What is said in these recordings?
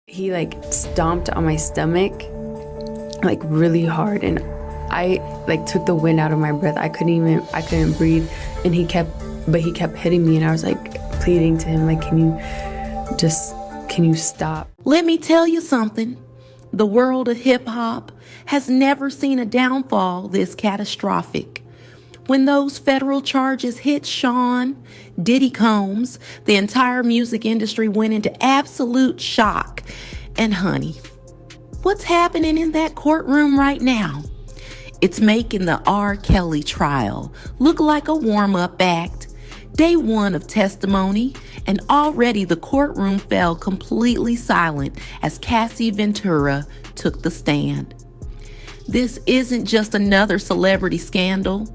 He like stomped on my stomach like really hard, and I like took the wind out of my breath. I couldn't breathe, and he kept hitting me, and I was like pleading to him like, can you stop? Let me tell you something. The world of hip hop has never seen a downfall this catastrophic. When those federal charges hit Sean Diddy Combs, the entire music industry went into absolute shock. And honey, what's happening in that courtroom right now? It's making the R. Kelly trial look like a warm-up act. Day one of testimony, and already the courtroom fell completely silent as Cassie Ventura took the stand. This isn't just another celebrity scandal.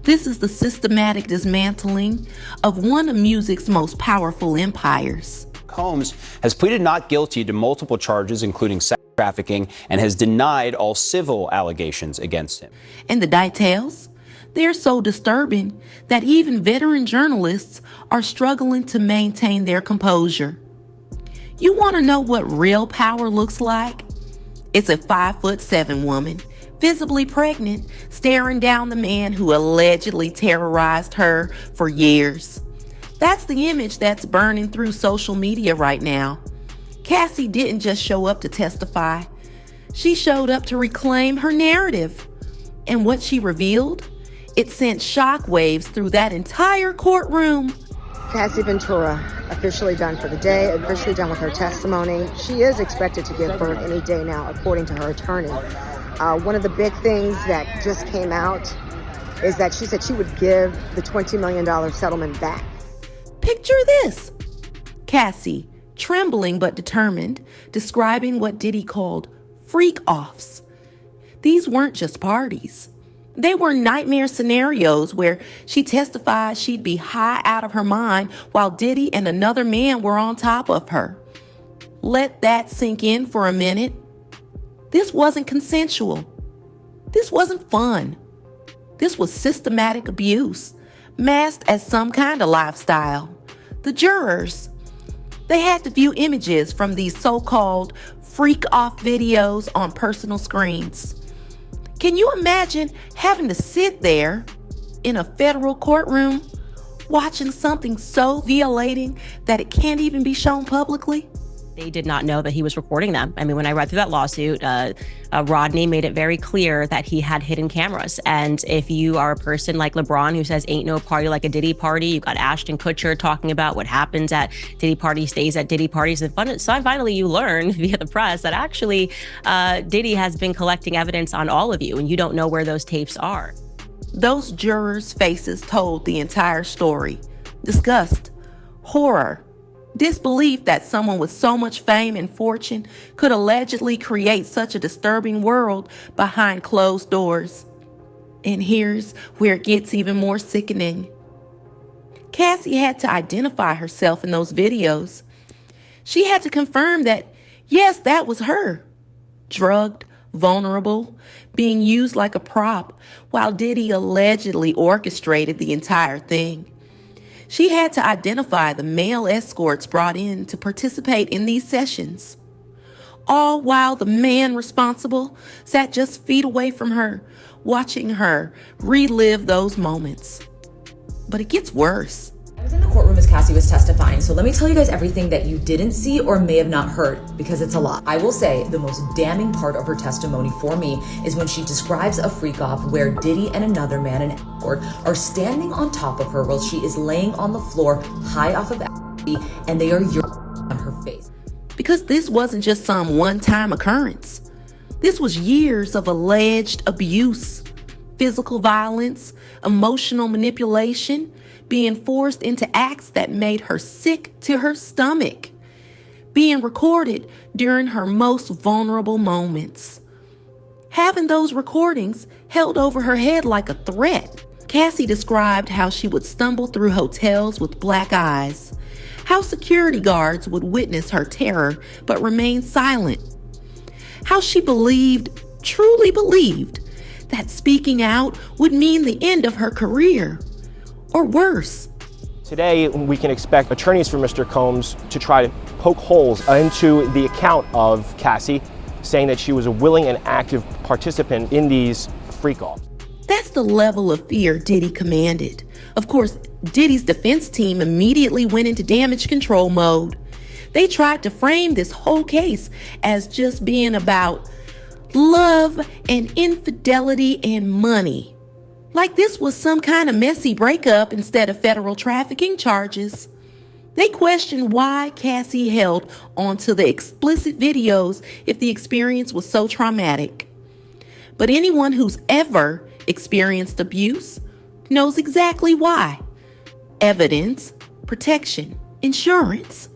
This is the systematic dismantling of one of music's most powerful empires. Combs has pleaded not guilty to multiple charges, including sex trafficking, and has denied all civil allegations against him. And the details? They're so disturbing that even veteran journalists are struggling to maintain their composure. You want to know what real power looks like? It's a 5'7" woman, visibly pregnant, staring down the man who allegedly terrorized her for years. That's the image that's burning through social media right now. Cassie didn't just show up to testify. She showed up to reclaim her narrative. And what she revealed? It sent shockwaves through that entire courtroom. Cassie Ventura, officially done for the day, officially done with her testimony. She is expected to give birth any day now, according to her attorney. One of the big things that just came out is that she said she would give the $20 million settlement back. Picture this. Cassie, trembling but determined, describing what Diddy called freakoffs. These weren't just parties. They were nightmare scenarios where she testified she'd be high out of her mind while Diddy and another man were on top of her. Let that sink in for a minute. This wasn't consensual. This wasn't fun. This was systematic abuse, masked as some kind of lifestyle. The jurors, they had to view images from these so-called freak-off videos on personal screens. Can you imagine having to sit there in a federal courtroom watching something so violating that it can't even be shown publicly? They did not know that he was recording them. I mean, when I read through that lawsuit, Rodney made it very clear that he had hidden cameras. And if you are a person like LeBron who says ain't no party like a Diddy party, you've got Ashton Kutcher talking about what happens at Diddy parties stays at Diddy parties. And finally you learn via the press that actually Diddy has been collecting evidence on all of you and you don't know where those tapes are. Those jurors' faces told the entire story. Disgust, horror, disbelief that someone with so much fame and fortune could allegedly create such a disturbing world behind closed doors. And here's where it gets even more sickening. Cassie had to identify herself in those videos. She had to confirm that, yes, that was her. Drugged, vulnerable, being used like a prop while Diddy allegedly orchestrated the entire thing. She had to identify the male escorts brought in to participate in these sessions, all while the man responsible sat just feet away from her, watching her relive those moments. But it gets worse. I was in the courtroom as Cassie was testifying, so let me tell you guys everything that you didn't see or may have not heard, because it's a lot. I will say the most damning part of her testimony for me is when she describes a freak-off where Diddy and another man, an escort, are standing on top of her while she is laying on the floor high off of ecstasy, and they are urinating on her face. Because this wasn't just some one-time occurrence. This was years of alleged abuse, physical violence, emotional manipulation, being forced into acts that made her sick to her stomach, being recorded during her most vulnerable moments. Having those recordings held over her head like a threat. Cassie described how she would stumble through hotels with black eyes, how security guards would witness her terror but remain silent, how she truly believed, that speaking out would mean the end of her career. Or worse, Today, we can expect attorneys for Mr. Combs to try to poke holes into the account of Cassie, saying that she was a willing and active participant in these freak-offs. That's the level of fear Diddy commanded. Of course, Diddy's defense team immediately went into damage control mode. They tried to frame this whole case as just being about love and infidelity and money. Like this was some kind of messy breakup instead of federal trafficking charges. They questioned why Cassie held onto the explicit videos if the experience was so traumatic. But anyone who's ever experienced abuse knows exactly why. Evidence, protection, insurance.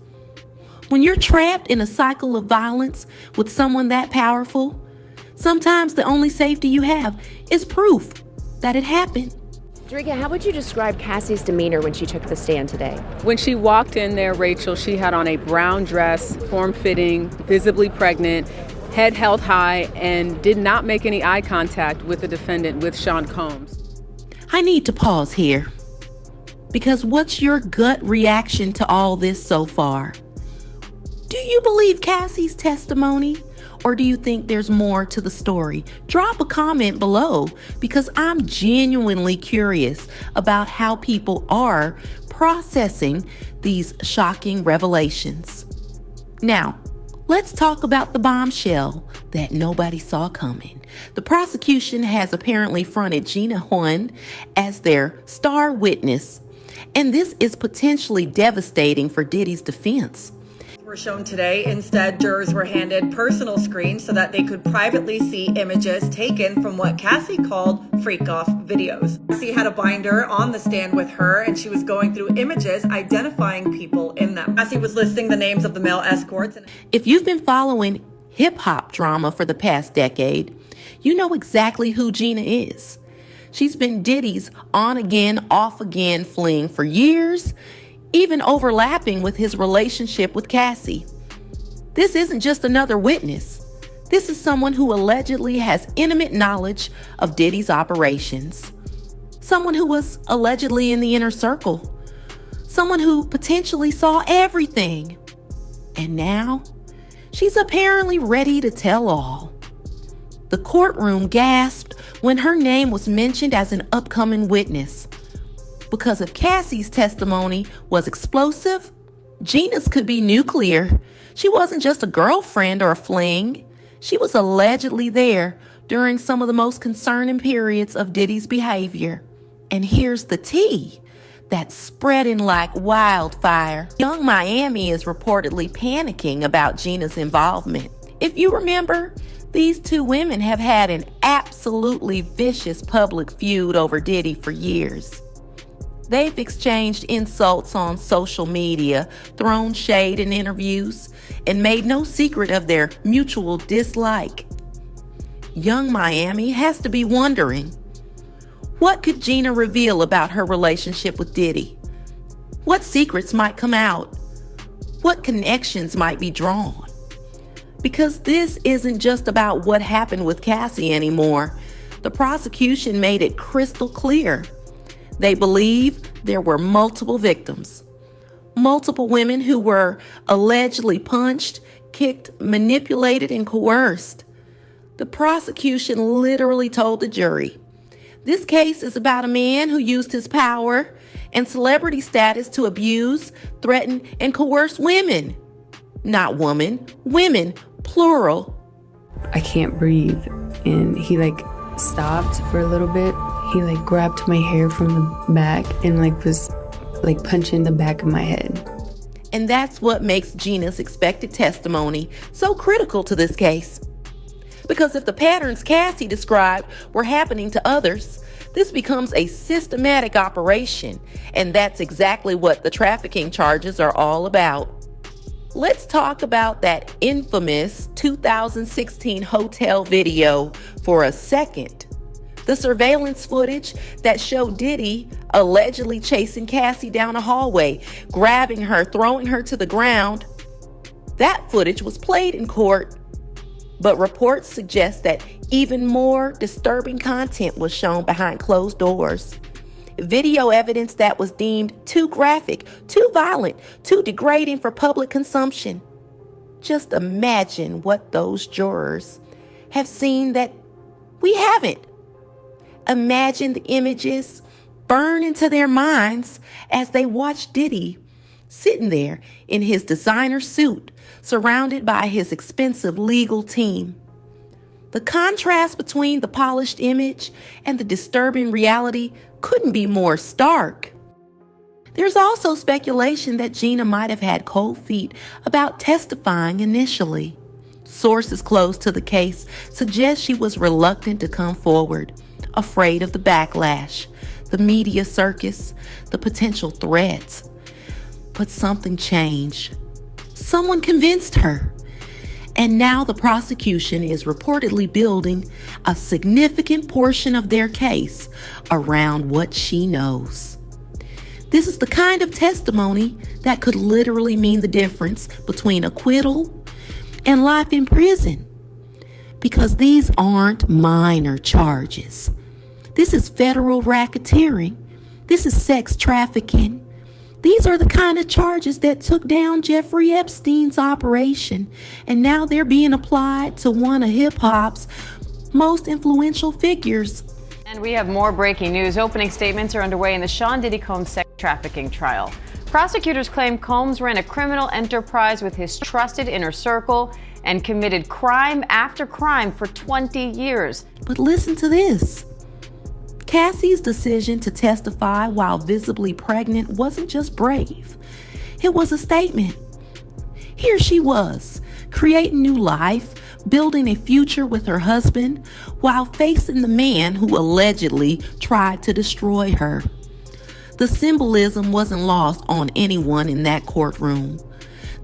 When you're trapped in a cycle of violence with someone that powerful, sometimes the only safety you have is proof that it happened. Drika, how would you describe Cassie's demeanor when she took the stand today? When she walked in there, Rachel, she had on a brown dress, form-fitting, visibly pregnant, head held high, and did not make any eye contact with the defendant, with Sean Combs. I need to pause here, because what's your gut reaction to all this so far? Do you believe Cassie's testimony, or do you think there's more to the story? Drop a comment below, because I'm genuinely curious about how people are processing these shocking revelations. Now, let's talk about the bombshell that nobody saw coming. The prosecution has apparently fronted Gina Huynh as their star witness, and this is potentially devastating for Diddy's defense. Were shown today. Instead, jurors were handed personal screens so that they could privately see images taken from what Cassie called freak-off videos. Cassie had a binder on the stand with her, and she was going through images identifying people in them. Cassie was listing the names of the male escorts. If you've been following hip-hop drama for the past decade, you know exactly who Gina is. She's been Diddy's on-again, off-again fling for years, even overlapping with his relationship with Cassie. This isn't just another witness. This is someone who allegedly has intimate knowledge of Diddy's operations. Someone who was allegedly in the inner circle. Someone who potentially saw everything. And now, she's apparently ready to tell all. The courtroom gasped when her name was mentioned as an upcoming witness. Because if Cassie's testimony was explosive, Gina's could be nuclear. She wasn't just a girlfriend or a fling. She was allegedly there during some of the most concerning periods of Diddy's behavior. And here's the tea that's spreading like wildfire. Young Miami is reportedly panicking about Gina's involvement. If you remember, these two women have had an absolutely vicious public feud over Diddy for years. They've exchanged insults on social media, thrown shade in interviews, and made no secret of their mutual dislike. Young Miami has to be wondering, what could Gina reveal about her relationship with Diddy? What secrets might come out? What connections might be drawn? Because this isn't just about what happened with Cassie anymore. The prosecution made it crystal clear. They believe there were multiple victims, multiple women who were allegedly punched, kicked, manipulated, and coerced. The prosecution literally told the jury, this case is about a man who used his power and celebrity status to abuse, threaten, and coerce women. Not woman, women, plural. I can't breathe. And he stopped for a little bit. He grabbed my hair from the back and was punching the back of my head. And that's what makes Gina's expected testimony so critical to this case. Because if the patterns Cassie described were happening to others, this becomes a systematic operation. And that's exactly what the trafficking charges are all about. Let's talk about that infamous 2016 hotel video for a second. The surveillance footage that showed Diddy allegedly chasing Cassie down a hallway, grabbing her, throwing her to the ground. That footage was played in court, but reports suggest that even more disturbing content was shown behind closed doors. video evidence that was deemed too graphic, too violent, too degrading for public consumption. Just imagine what those jurors have seen that we haven't. Imagine the images burn into their minds as they watch Diddy sitting there in his designer suit, surrounded by his expensive legal team. The contrast between the polished image and the disturbing reality couldn't be more stark. There's also speculation that Gina might have had cold feet about testifying initially. Sources close to the case suggest she was reluctant to come forward, afraid of the backlash, the media circus, the potential threats. But something changed. Someone convinced her. And now the prosecution is reportedly building a significant portion of their case around what she knows. This is the kind of testimony that could literally mean the difference between acquittal and life in prison. Because these aren't minor charges. This is federal racketeering. This is sex trafficking. These are the kind of charges that took down Jeffrey Epstein's operation, and now they're being applied to one of hip-hop's most influential figures. And we have more breaking news. Opening statements are underway in the Sean Diddy Combs sex trafficking trial. Prosecutors claim Combs ran a criminal enterprise with his trusted inner circle and committed crime after crime for 20 years. But listen to this. Cassie's decision to testify while visibly pregnant wasn't just brave. It was a statement. Here she was, creating new life, building a future with her husband, while facing the man who allegedly tried to destroy her. The symbolism wasn't lost on anyone in that courtroom.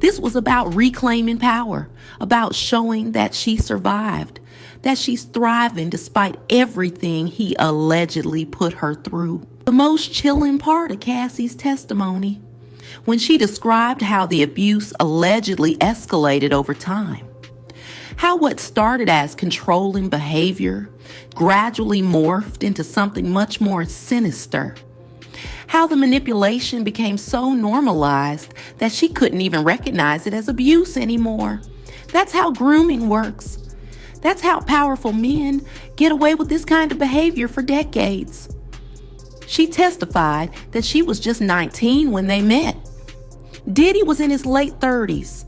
This was about reclaiming power, about showing that she survived, that she's thriving despite everything he allegedly put her through. The most chilling part of Cassie's testimony, when she described how the abuse allegedly escalated over time. How what started as controlling behavior gradually morphed into something much more sinister. How the manipulation became so normalized that she couldn't even recognize it as abuse anymore. That's how grooming works. That's how powerful men get away with this kind of behavior for decades. She testified that she was just 19 when they met. Diddy was in his late 30s.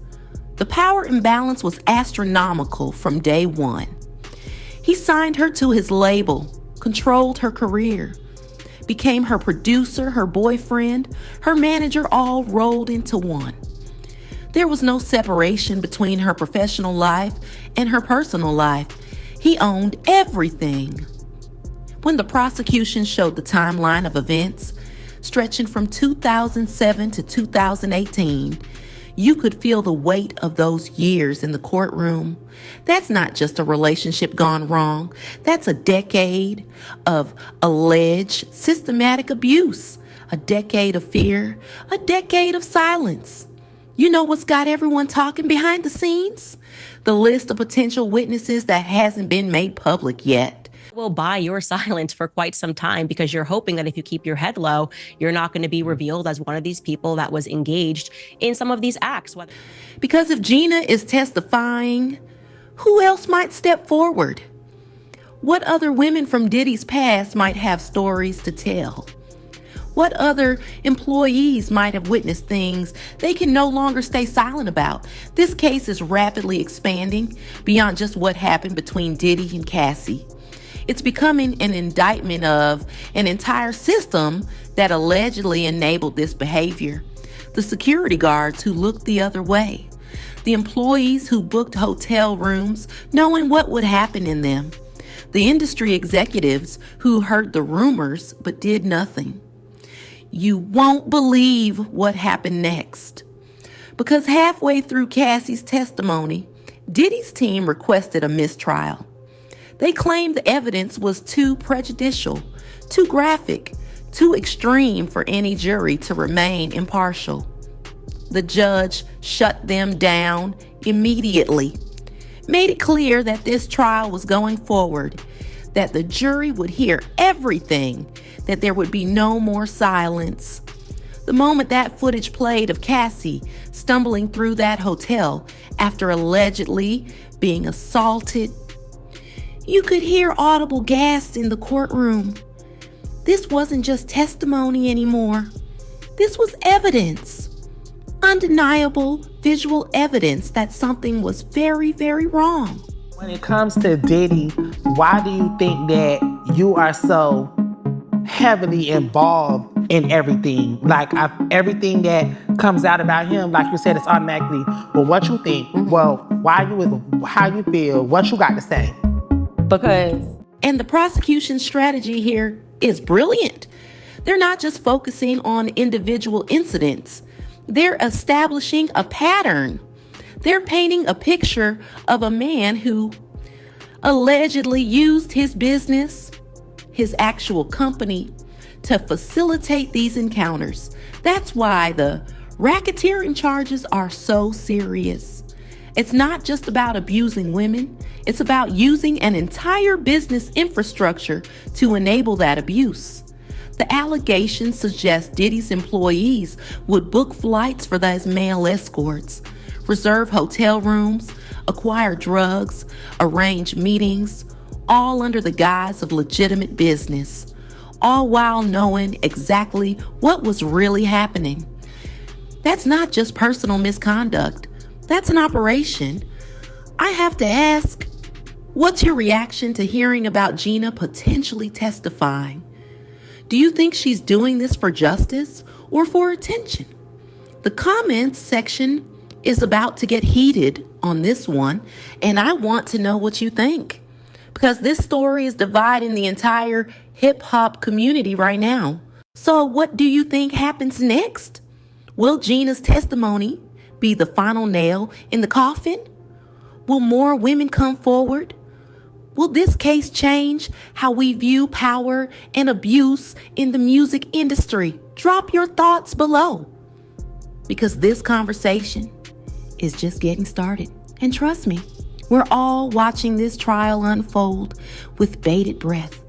The power imbalance was astronomical from day one. He signed her to his label, controlled her career, became her producer, her boyfriend, her manager, all rolled into one. There was no separation between her professional life and her personal life. He owned everything. When the prosecution showed the timeline of events, stretching from 2007 to 2018, you could feel the weight of those years in the courtroom. That's not just a relationship gone wrong. That's a decade of alleged systematic abuse, a decade of fear, a decade of silence. You know what's got everyone talking behind the scenes? The list of potential witnesses that hasn't been made public yet. Will buy your silence for quite some time because you're hoping that if you keep your head low, you're not going to be revealed as one of these people that was engaged in some of these acts. Because if Gina is testifying, who else might step forward? What other women from Diddy's past might have stories to tell? What other employees might have witnessed things they can no longer stay silent about? This case is rapidly expanding beyond just what happened between Diddy and Cassie. It's becoming an indictment of an entire system that allegedly enabled this behavior. The security guards who looked the other way. The employees who booked hotel rooms knowing what would happen in them. The industry executives who heard the rumors but did nothing. You won't believe what happened next. Because halfway through Cassie's testimony, Diddy's team requested a mistrial. They claimed the evidence was too prejudicial, too graphic, too extreme for any jury to remain impartial. The judge shut them down immediately, made it clear that this trial was going forward, that the jury would hear everything, that there would be no more silence. The moment that footage played of Cassie stumbling through that hotel after allegedly being assaulted, you could hear audible gasps in the courtroom. This wasn't just testimony anymore. This was evidence. Undeniable visual evidence that something was very, very wrong. When it comes to Diddy, why do you think that you are so heavily involved in everything? Like everything that comes out about him, like you said, it's automatically, well, what you think? Well, how you feel? What you got to say? And the prosecution strategy here is brilliant. They're not just focusing on individual incidents. They're establishing a pattern. They're painting a picture of a man who allegedly used his business, his actual company, to facilitate these encounters. That's why the racketeering charges are so serious. It's not just about abusing women. It's about using an entire business infrastructure to enable that abuse. The allegations suggest Diddy's employees would book flights for those male escorts, reserve hotel rooms, acquire drugs, arrange meetings, all under the guise of legitimate business, all while knowing exactly what was really happening. That's not just personal misconduct. That's an operation. I have to ask, what's your reaction to hearing about Gina potentially testifying? Do you think she's doing this for justice or for attention? The comments section is about to get heated on this one, and I want to know what you think, because this story is dividing the entire hip-hop community right now. So what do you think happens next? Will Gina's testimony be the final nail in the coffin? Will more women come forward? Will this case change how we view power and abuse in the music industry? Drop your thoughts below, because this conversation is just getting started. And trust me, we're all watching this trial unfold with bated breath.